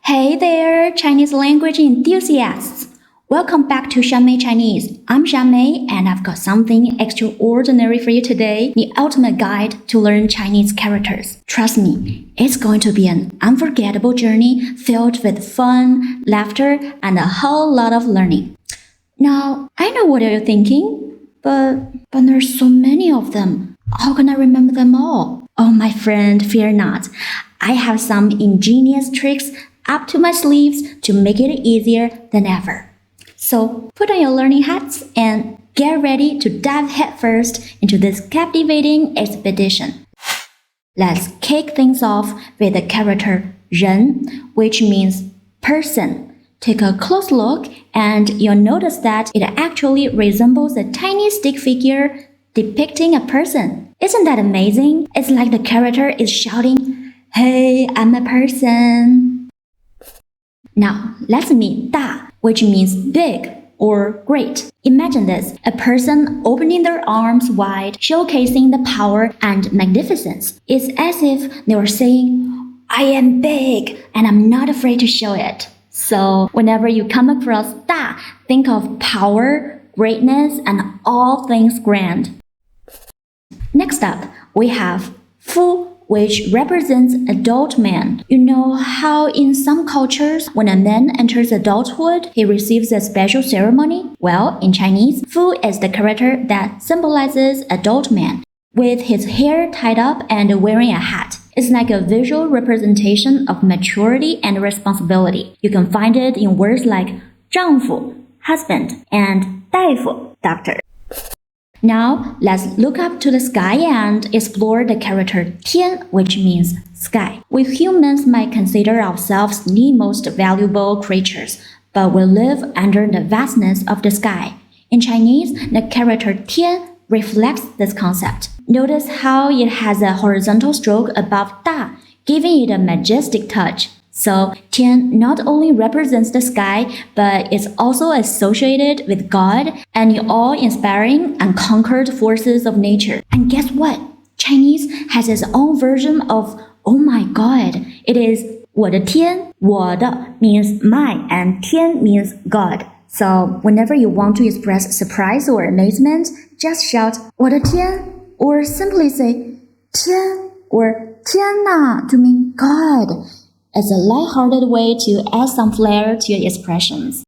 Hey there, Chinese language enthusiasts! Welcome back to Shanmei Chinese. I'm Shanmei, and I've got something extraordinary for you today, the ultimate guide to learn Chinese characters. Trust me, it's going to be an unforgettable journey filled with fun, laughter, and a whole lot of learning. Now, I know what you're thinking, but there's so many of them. How can I remember them all? Oh, my friend, fear not. I have some ingenious tricks up to my sleeves to make it easier than ever. So put on your learning hats and get ready to dive headfirst into this captivating expedition. Let's kick things off with the character 人, which means person. Take a close look and you'll notice that it actually resembles a tiny stick figure depicting a person. Isn't that amazing? It's like the character is shouting, "Hey, I'm a person." Now, let's meet 大, which means big or great. Imagine this, a person opening their arms wide, showcasing the power and magnificence. It's as if they were saying, "I am big and I'm not afraid to show it." So, whenever you come across 大, think of power, greatness, and all things grand. Next up, we have 夫, which represents adult man. You know how in some cultures, when a man enters adulthood, he receives a special ceremony? Well, in Chinese, 夫 is the character that symbolizes adult man, with his hair tied up and wearing a hat. It's like a visual representation of maturity and responsibility. You can find it in words like 丈夫, husband, and 大夫, doctor. Now, let's look up to the sky and explore the character 天, which means sky. We humans might consider ourselves the most valuable creatures, but we live under the vastness of the sky. In Chinese, the character 天 reflects this concept. Notice how it has a horizontal stroke above 大, giving it a majestic touch. So, 天 not only represents the sky, but it's also associated with God and the awe-inspiring, unconquered forces of nature. And guess what? Chinese has its own version of "oh my God." It is 我的天,我的 means my, and 天 means God. So, whenever you want to express surprise or amazement, just shout 我的天, or simply say 天 or 天哪 to mean God. It's a light-hearted way to add some flair to your expressions.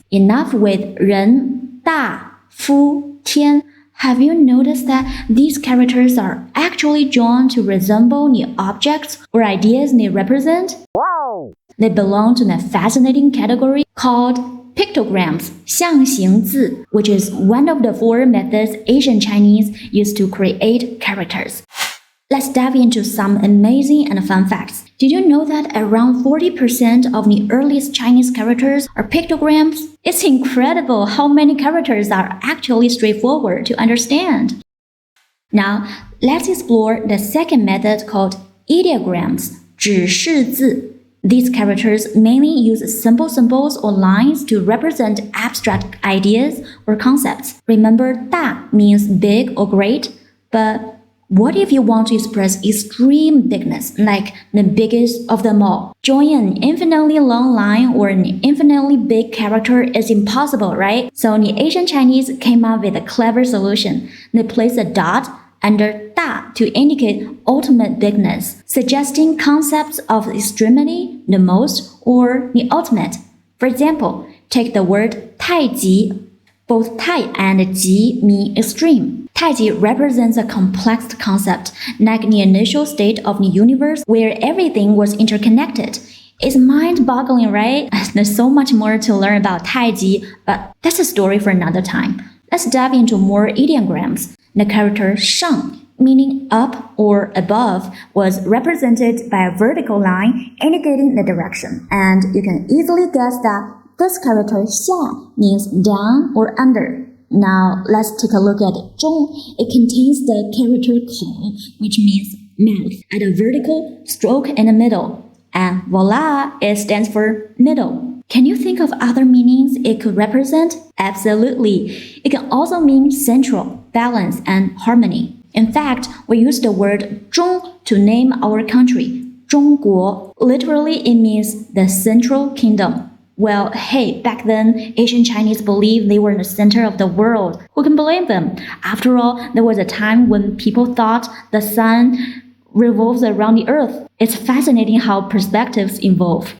Enough with 人, 大, 夫, 天. Have you noticed that these characters are actually drawn to resemble the objects or ideas they represent? Wow! They belong to the fascinating category called pictograms, 象形字, which is one of the 4 methods Asian Chinese use to create characters. Let's dive into some amazing and fun facts. Did you know that around 40% of the earliest Chinese characters are pictograms? It's incredible how many characters are actually straightforward to understand. Now, let's explore the second method called ideograms, 指示字. These characters mainly use simple symbols or lines to represent abstract ideas or concepts. Remember, 大 means big or great, but what if you want to express extreme bigness, like the biggest of them all? Drawing an infinitely long line or an infinitely big character is impossible, right? So the Asian Chinese came up with a clever solution. They placed a dot under 大 to indicate ultimate bigness, suggesting concepts of extremity, the most, or the ultimate. For example, take the word 太极. Both 太 and 极 mean extreme. 太极 represents a complex concept, like the initial state of the universe where everything was interconnected. It's mind-boggling, right? There's so much more to learn about 太极, but that's a story for another time. Let's dive into more ideograms. The character 上, meaning up or above, was represented by a vertical line indicating the direction. And you can easily guess that this character 下 means down or under. Now, let's take a look at 中. It contains the character 口, which means mouth, at a vertical stroke in the middle. And voila, it stands for middle. Can you think of other meanings it could represent? Absolutely. It can also mean central, balance, and harmony. In fact, we use the word 中 to name our country, 中国, Literally, it means the central kingdom. Well, hey, back then, Asian Chinese believed they were in the center of the world. Who can blame them? After all, there was a time when people thought the sun revolves around the earth. It's fascinating how perspectives evolve.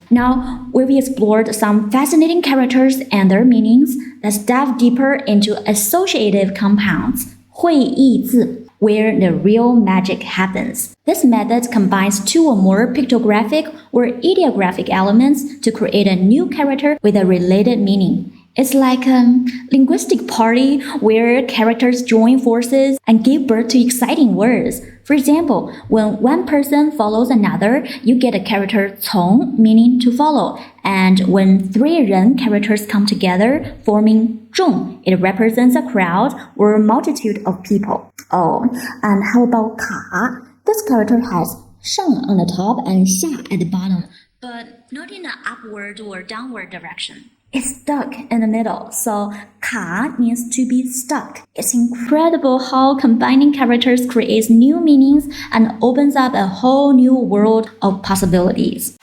Now, we've explored some fascinating characters and their meanings. Let's dive deeper into associative compounds, 会意字, where the real magic happens. This method combines two or more pictographic or ideographic elements to create a new character with a related meaning. It's like a linguistic party where characters join forces and give birth to exciting words. For example, when one person follows another, you get a character 从, meaning to follow. And when three 人 characters come together, forming 众, it represents a crowd or multitude of people. Oh, and how about 卡? This character has 上 on the top and 下 at the bottom, but not in an upward or downward direction. It's stuck in the middle, so 卡 means to be stuck. It's incredible how combining characters creates new meanings and opens up a whole new world of possibilities.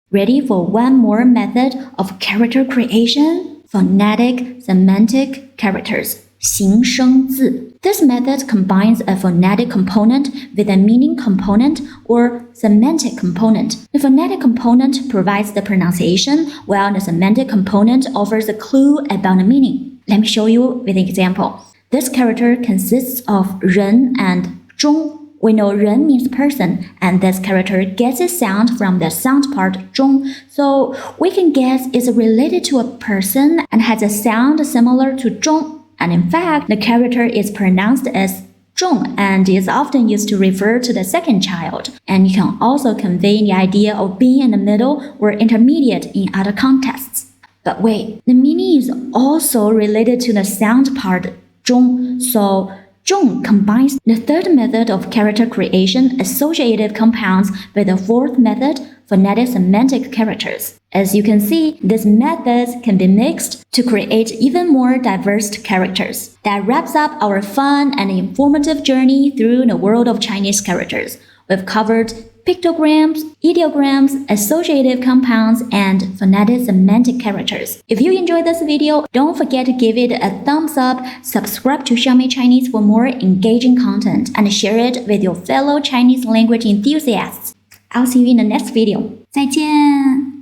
Ready for one more method of character creation? Phonetic, semantic characters. 形声字. This method combines a phonetic component with a meaning component or semantic component. The phonetic component provides the pronunciation, while the semantic component offers a clue about the meaning. Let me show you with an example. This character consists of 人 and 中. We know 人 means person, and this character gets its sound from the sound part 中, so we can guess it's related to a person and has a sound similar to 中. And in fact, the character is pronounced as 中 and is often used to refer to the second child. And you can also convey the idea of being in the middle or intermediate in other contexts. But wait, the meaning is also related to the sound part 中, so 中 combines the third method of character creation, associative compounds, with the fourth method, phonetic semantic characters. As you can see, these methods can be mixed to create even more diverse characters. That wraps up our fun and informative journey through the world of Chinese characters. We've covered pictograms, ideograms, associative compounds, and phonetic semantic characters. If you enjoyed this video, don't forget to give it a thumbs up, subscribe to Shanmei Chinese for more engaging content, and share it with your fellow Chinese language enthusiasts. I'll see you in the next video. 再见